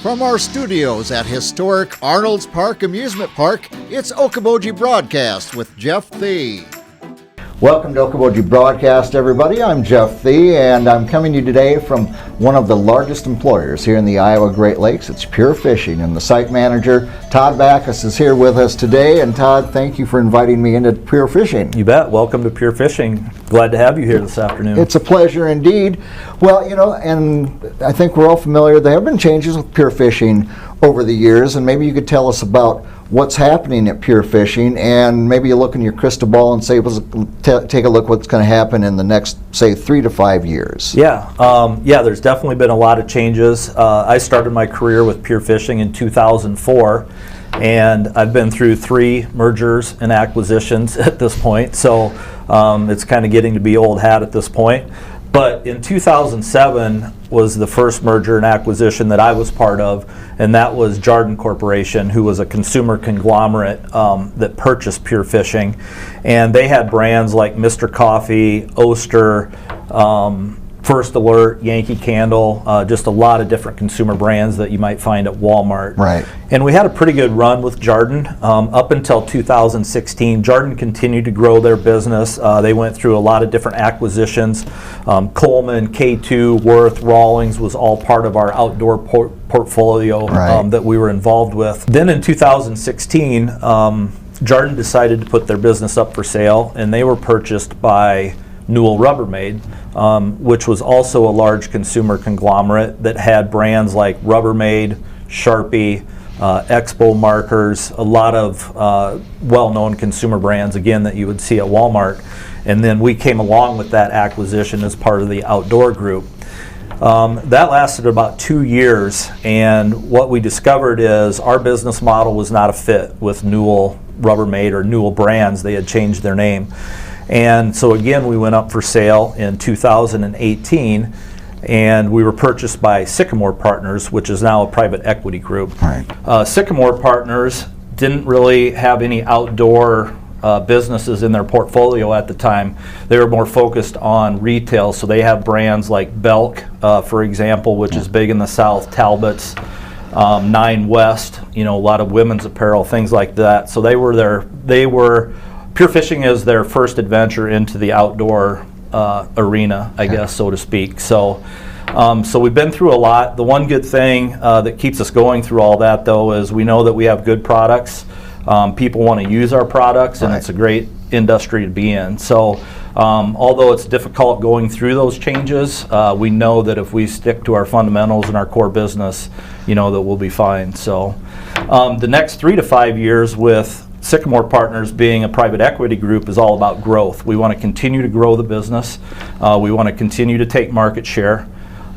From our studios at historic Arnold's Park Amusement Park, it's Okoboji Broadcast with Jeff Thee. Welcome to Okoboji Broadcast, everybody. I'm Jeff Thee, and I'm coming to you today from one of the largest employers here in the Iowa Great Lakes. It's Pure Fishing, and the site manager, Todd Backhaus, is here with us today. And Todd, thank you for inviting me into Pure Fishing. You bet. Welcome to Pure Fishing. Glad to have you here this afternoon. It's a pleasure indeed. Well, and I think we're all familiar. There have been changes with Pure Fishing over the years, and maybe you could tell us about what's happening at Pure Fishing, and maybe you look in your crystal ball and say, take a look what's going to happen in the next, say, 3 to 5 years. Yeah, there's definitely been a lot of changes. I started my career with Pure Fishing in 2004, and I've been through 3 mergers and acquisitions at this point, so it's kind of getting to be old hat at this point. But in 2007 was the first merger and acquisition that I was part of, and that was Jarden Corporation, who was a consumer conglomerate that purchased Pure Fishing. And they had brands like Mr. Coffee, Oster, First Alert, Yankee Candle, just a lot of different consumer brands that you might find at Walmart. Right. And we had a pretty good run with Jarden up until 2016. Jarden continued to grow their business. They went through a lot of different acquisitions. Coleman, K2, Worth, Rawlings was all part of our outdoor portfolio that we were involved with. Then in 2016, Jarden decided to put their business up for sale, and they were purchased by Newell Rubbermaid, which was also a large consumer conglomerate that had brands like Rubbermaid, Sharpie, Expo markers, a lot of well-known consumer brands, again, that you would see at Walmart. And then we came along with that acquisition as part of the outdoor group. That lasted about 2 years, and what we discovered is our business model was not a fit with Newell Rubbermaid or Newell Brands. They had changed their name. And so again, we went up for sale in 2018, and we were purchased by Sycamore Partners, which is now a private equity group. Right. Sycamore Partners didn't really have any outdoor businesses in their portfolio at the time. They were more focused on retail, so they have brands like Belk, for example, which is big in the South, Talbot's, 9 West, a lot of women's apparel, things like that. So Pure Fishing is their first adventure into the outdoor arena, I guess, so to speak. So we've been through a lot. The one good thing that keeps us going through all that, though, is we know that we have good products. People want to use our products, and it's a great industry to be in. So although it's difficult going through those changes, we know that if we stick to our fundamentals and our core business, that we'll be fine. So the next 3 to 5 years with Sycamore Partners being a private equity group is all about growth. We want to continue to grow the business. We want to continue to take market share.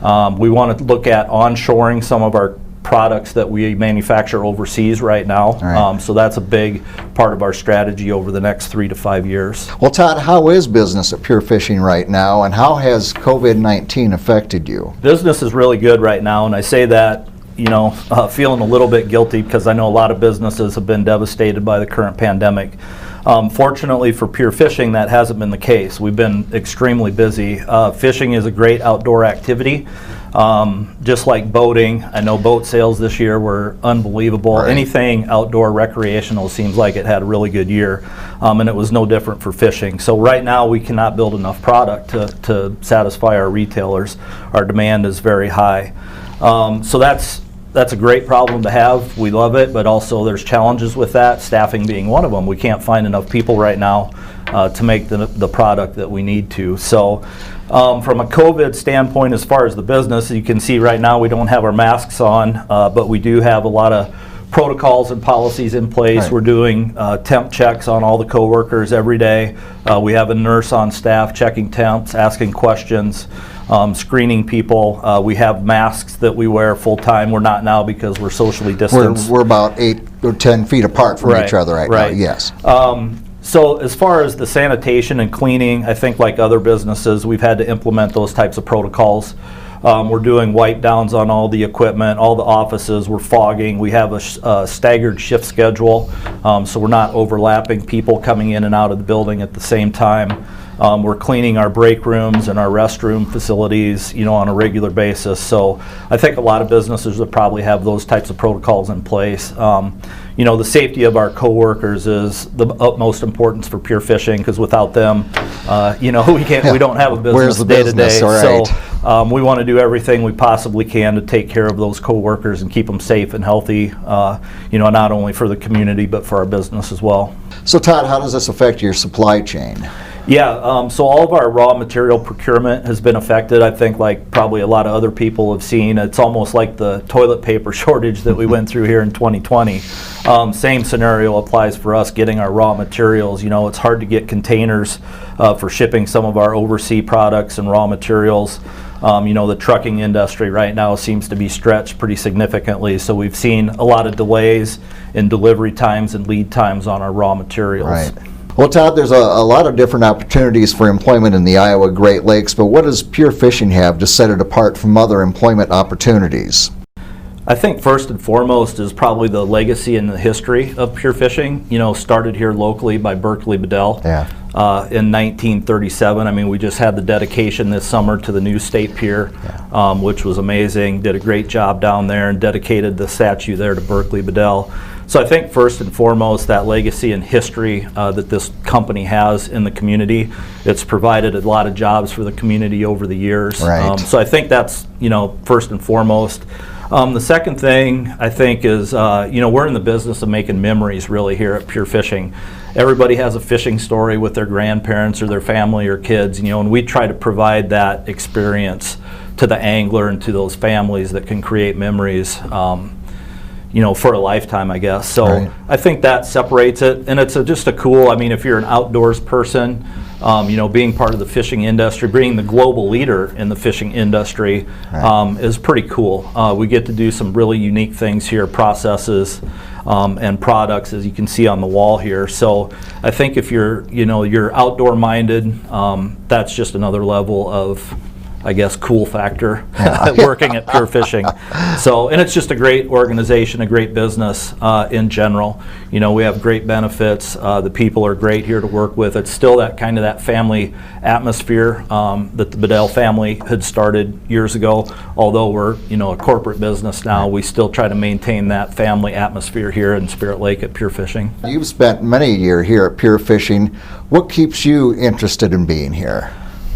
We want to look at onshoring some of our products that we manufacture overseas right now. Right. So that's a big part of our strategy over the next 3 to 5 years. Well, Todd, how is business at Pure Fishing right now, and how has COVID-19 affected you? Business is really good right now, and I say that feeling a little bit guilty because I know a lot of businesses have been devastated by the current pandemic. Fortunately for Pure Fishing, that hasn't been the case. We've been extremely busy. Fishing is a great outdoor activity, just like boating. I know boat sales this year were unbelievable. Right. Anything outdoor recreational seems like it had a really good year, and it was no different for fishing. So right now we cannot build enough product to satisfy our retailers. Our demand is very high. So that's a great problem to have. We love it, but also there's challenges with that, staffing being one of them. We can't find enough people right now to make the product that we need to. So from a COVID standpoint, as far as the business, you can see right now we don't have our masks on, but we do have a lot of protocols and policies in place. Right. We're doing temp checks on all the coworkers every day. We have a nurse on staff checking temps, asking questions, screening people. We have masks that we wear full time. We're not now because we're socially distanced. We're about 8 or 10 feet apart from each other right now, yes. So as far as the sanitation and cleaning, I think like other businesses, we've had to implement those types of protocols. We're doing wipe downs on all the equipment, all the offices. We're fogging. We have a staggered shift schedule, so we're not overlapping people coming in and out of the building at the same time. We're cleaning our break rooms and our restroom facilities, on a regular basis. So I think a lot of businesses would probably have those types of protocols in place. The safety of our coworkers is the utmost importance for Pure Fishing, because without them, we don't have a business day to day. Right. So we want to do everything we possibly can to take care of those coworkers and keep them safe and healthy, not only for the community but for our business as well. So Todd, how does this affect your supply chain? Yeah, so all of our raw material procurement has been affected. I think, like probably a lot of other people have seen, it's almost like the toilet paper shortage that we went through here in 2020. Same scenario applies for us getting our raw materials. It's hard to get containers for shipping some of our overseas products and raw materials. The trucking industry right now seems to be stretched pretty significantly, so we've seen a lot of delays in delivery times and lead times on our raw materials. Right. Well, Todd, there's a lot of different opportunities for employment in the Iowa Great Lakes, but what does Pure Fishing have to set it apart from other employment opportunities? I think first and foremost is probably the legacy and the history of Pure Fishing. Started here locally by Berkeley Bedell. Yeah. In 1937. We just had the dedication this summer to the new state pier, which was amazing. Did a great job down there and dedicated the statue there to Berkeley Bedell. So I think first and foremost, that legacy and history that this company has in the community, it's provided a lot of jobs for the community over the years. Right. So I think that's, first and foremost. The second thing I think is, we're in the business of making memories really here at Pure Fishing. Everybody has a fishing story with their grandparents or their family or kids, and we try to provide that experience to the angler and to those families that can create memories, for a lifetime, I guess. So right. I think that separates it, and it's just a cool, if you're an outdoors person, being part of the fishing industry, being the global leader in the fishing industry, right. Is pretty cool. We get to do some really unique things here, processes and products, as you can see on the wall here. So I think if you're outdoor minded, that's just another level of, I guess, cool factor working at Pure Fishing. So, and it's just a great organization, a great business in general. We have great benefits. The people are great here to work with. It's still that kind of that family atmosphere that the Bedell family had started years ago. Although we're a corporate business now, we still try to maintain that family atmosphere here in Spirit Lake at Pure Fishing. You've spent many years here at Pure Fishing. What keeps you interested in being here?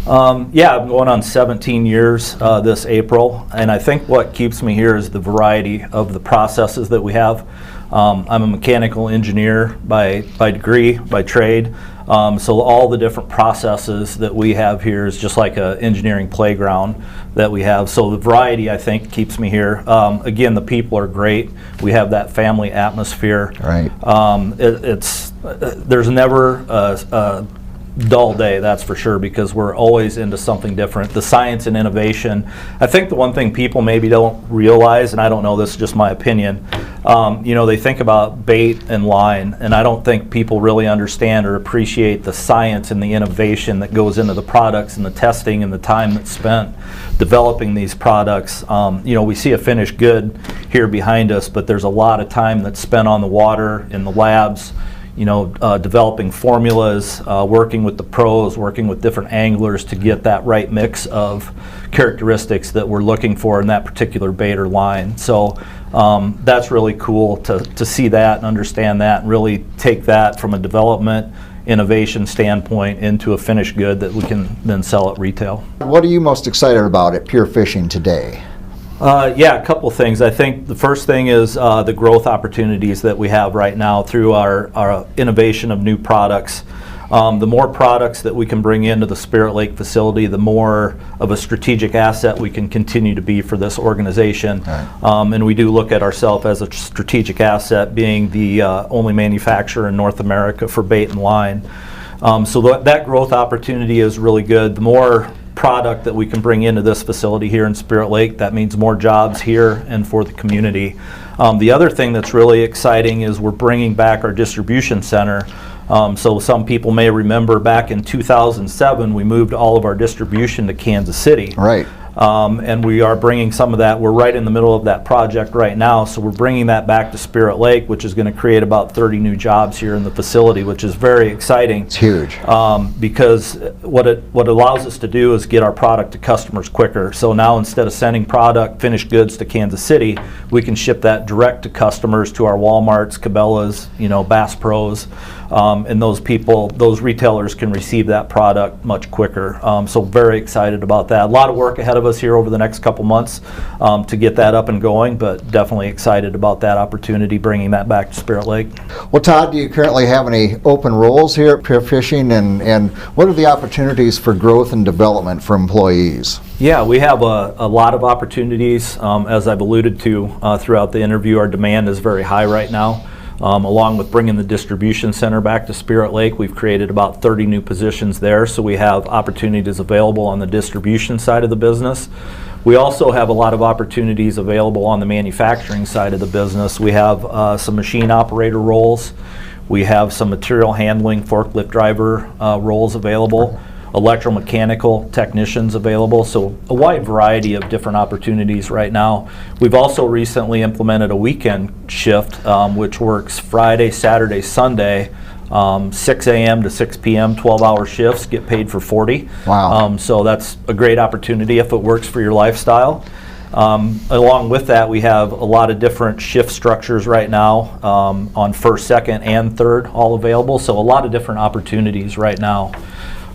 I'm going on 17 years this April, and I think what keeps me here is the variety of the processes that we have. I'm a mechanical engineer by degree, by trade, so all the different processes that we have here is just like an engineering playground that we have. So the variety, I think, keeps me here. Again, the people are great. We have that family atmosphere. Right. There's never a dull day, that's for sure, because we're always into something different. The science and innovation. I think the one thing people maybe don't realize, and I don't know, this is just my opinion, they think about bait and line, and I don't think people really understand or appreciate the science and the innovation that goes into the products and the testing and the time that's spent developing these products. We see a finished good here behind us, but there's a lot of time that's spent on the water, in the labs, developing formulas, working with the pros, working with different anglers to get that right mix of characteristics that we're looking for in that particular bait or line. So that's really cool to see that and understand that and really take that from a development innovation standpoint into a finished good that we can then sell at retail. What are you most excited about at Pure Fishing today? A couple things. I think the first thing is the growth opportunities that we have right now through our innovation of new products. The more products that we can bring into the Spirit Lake facility, the more of a strategic asset we can continue to be for this organization. Right. And we do look at ourselves as a strategic asset, being the only manufacturer in North America for bait and line. So that growth opportunity is really good. The more product that we can bring into this facility here in Spirit Lake, that means more jobs here and for the community. The other thing that's really exciting is we're bringing back our distribution center. So some people may remember back in 2007 we moved all of our distribution to Kansas City. Right. and we are bringing some of that. We're right in the middle of that project right now, so we're bringing that back to Spirit Lake, which is going to create about 30 new jobs here in the facility, which is very exciting. It's huge. Because what it allows us to do is get our product to customers quicker. So now instead of sending finished goods to Kansas City, we can ship that direct to customers, to our Walmarts, Cabela's, Bass Pros, and those retailers can receive that product much quicker. So very excited about that. A lot of work ahead of us here over the next couple months to get that up and going, but definitely excited about that opportunity, bringing that back to Spirit Lake. Well, Todd, do you currently have any open roles here at Pure Fishing, and what are the opportunities for growth and development for employees? Yeah, we have a lot of opportunities. As I've alluded to throughout the interview, our demand is very high right now. Along with bringing the distribution center back to Spirit Lake, we've created about 30 new positions there, so we have opportunities available on the distribution side of the business. We also have a lot of opportunities available on the manufacturing side of the business. We have some machine operator roles. We have some material handling, forklift driver roles available, electromechanical technicians available, so a wide variety of different opportunities right now. We've also recently implemented a weekend shift, which works Friday, Saturday, Sunday, 6 a.m. to 6 p.m., 12-hour shifts, get paid for 40. Wow. So that's a great opportunity if it works for your lifestyle. Along with that, we have a lot of different shift structures right now on first, second, and third, all available, so a lot of different opportunities right now.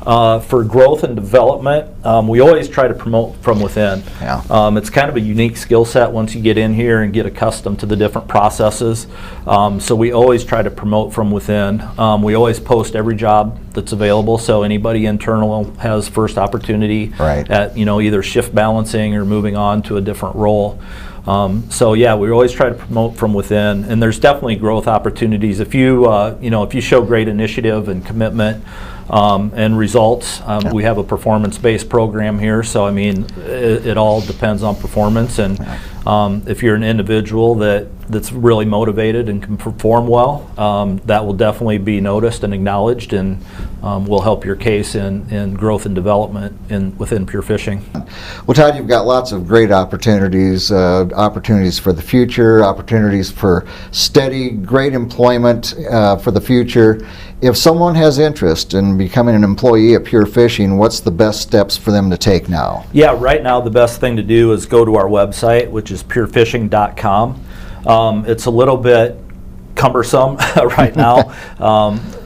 For growth and development, we always try to promote from within. Yeah. It's kind of a unique skill set once you get in here and get accustomed to the different processes. So we always try to promote from within. We always post every job that's available, so anybody internal has first opportunity Right. at either shift balancing or moving on to a different role. So yeah, we always try to promote from within, and there's definitely growth opportunities if you if you show great initiative and commitment and results. We have a performance-based program here, so I mean it all depends on performance, and if you're an individual that's really motivated and can perform well, that will definitely be noticed and acknowledged, and will help your case in growth and development within Pure Fishing. Well, Todd, you've got lots of great opportunities, opportunities for the future, opportunities for steady, great employment for the future. If someone has interest in becoming an employee at Pure Fishing, what's the best steps for them to take now? Yeah, right now the best thing to do is go to our website, which is purefishing.com. It's a little bit cumbersome right now,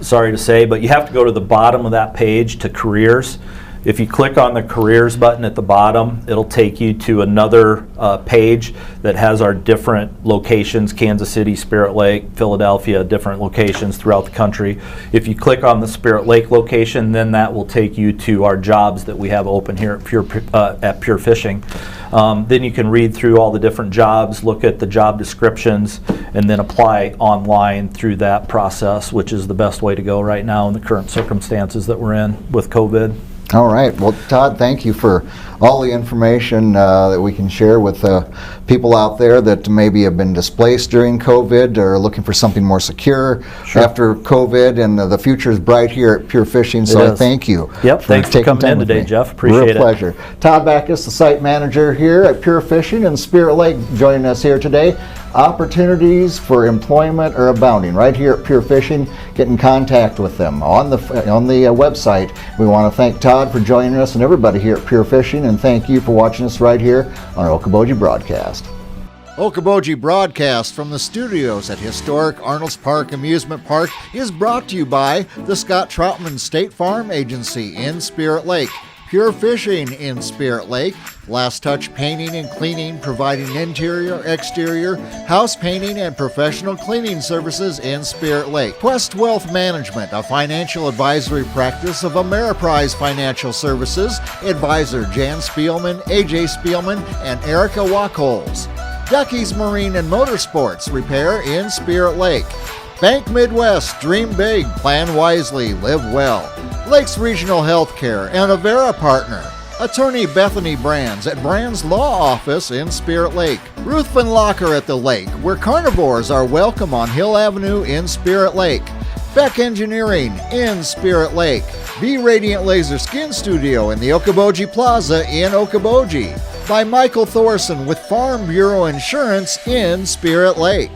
sorry to say, but you have to go to the bottom of that page to careers. If you click on the careers button at the bottom, it'll take you to another page that has our different locations: Kansas City, Spirit Lake, Philadelphia, different locations throughout the country. If you click on the Spirit Lake location, then that will take you to our jobs that we have open here at Pure Fishing. Then you can read through all the different jobs, look at the job descriptions, and then apply online through that process, which is the best way to go right now in the current circumstances that we're in with COVID. All right. Well, Todd, thank you for all the information that we can share with people out there that maybe have been displaced during COVID or looking for something more secure after COVID, and the future is bright here at Pure Fishing, so I thank you. Yep, thanks for coming in today, Jeff. Appreciate it. Real pleasure. Todd Backhaus, the site manager here at Pure Fishing in Spirit Lake, joining us here today. Opportunities for employment are abounding right here at Pure Fishing. Get in contact with them on the website. We want to thank Todd for joining us and everybody here at Pure Fishing, and thank you for watching us right here on Okoboji Broadcast. Okoboji Broadcast from the studios at historic Arnold's Park Amusement Park is brought to you by the Scott Troutman State Farm Agency in Spirit Lake, Pure Fishing in Spirit Lake, Last Touch Painting and Cleaning, providing interior, exterior, house painting, and professional cleaning services in Spirit Lake. Quest Wealth Management, a financial advisory practice of Ameriprise Financial Services. Advisor Jan Spielman, AJ Spielman, and Erica Wachholz. Ducky's Marine and Motorsports Repair in Spirit Lake. Bank Midwest, dream big, plan wisely, live well. Lakes Regional Healthcare and Avera Partner. Attorney Bethany Brands at Brands Law Office in Spirit Lake. Ruthven Locker at the Lake, where carnivores are welcome on Hill Avenue in Spirit Lake. Beck Engineering in Spirit Lake, Be Radiant Laser Skin Studio in the Okoboji Plaza in Okoboji, by Michael Thorson with Farm Bureau Insurance in Spirit Lake.